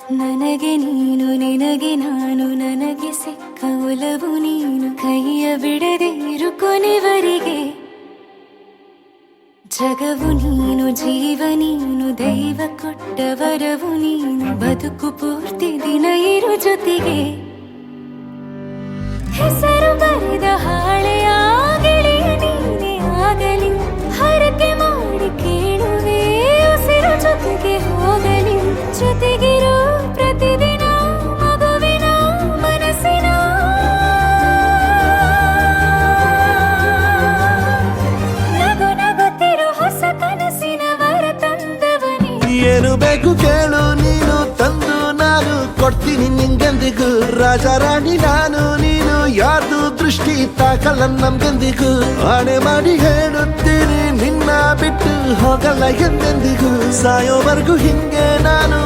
ನನಗೆ ನೀನು ನಿನಗೆ ನಾನು ನನಗೆ ಸಿಕ್ಕ ಒಲವು ನೀನು ಕೈಯ ಬಿಡದೆ ಇರು ಕೊನೆವರೆಗೆ ಜಗವು ನೀನು ಜೀವ ನೀನು ದೈವ ಕೊಟ್ಟ ವರವು ನೀನು ಬದುಕು ಪೂರ್ತಿ ದಿನ ಇರು ಜೊತೆಗೆ ಹೆಸರು ಬರೆದ ಹಾಳೆಯ ಗೆಳೆಯ ನೀನೇ ಆಗಲಿ ಹರಕೆ ಮಾಡಿ ಕೇಳುವೆ ಉಸಿರು ಜೊತೆಗೆ ಹೋಗಲಿ ಜೊತೆಗಿರೋ ಪ್ರತಿದಿನ ಮಗುವಿನ ಮನಸ್ಸಿನ ನಗು ನಗುತ್ತಿರೋ ಹೊಸ ಕನಸಿನ ವರ ತಂದವನೇ ಏನು ಬೇಕು ಕೇಳು ನೀನು ತಂದು ನಾನು ಕೊಡ್ತೀನಿ ನಿಂಗೆಂದಿಗೂ ರಾಜ ರಾಣಿ ನಾನು ನೀನು ಯಾರ್ದು ದೃಷ್ಟಿ ತಾಕಲ್ಲ ನಮ್ಗೆಂದಿಗೂ ಆಣೆ ಮಾಡಿ ಹೇಳುತ್ತೀನಿ ನಿನ್ನ ಬಿಟ್ಟು ಹೋಗಲ್ಲ ಎಂದೆಂದಿಗೂ ಸಾಯೋವರೆಗೂ ಹಿಂಗೆ ನಾನು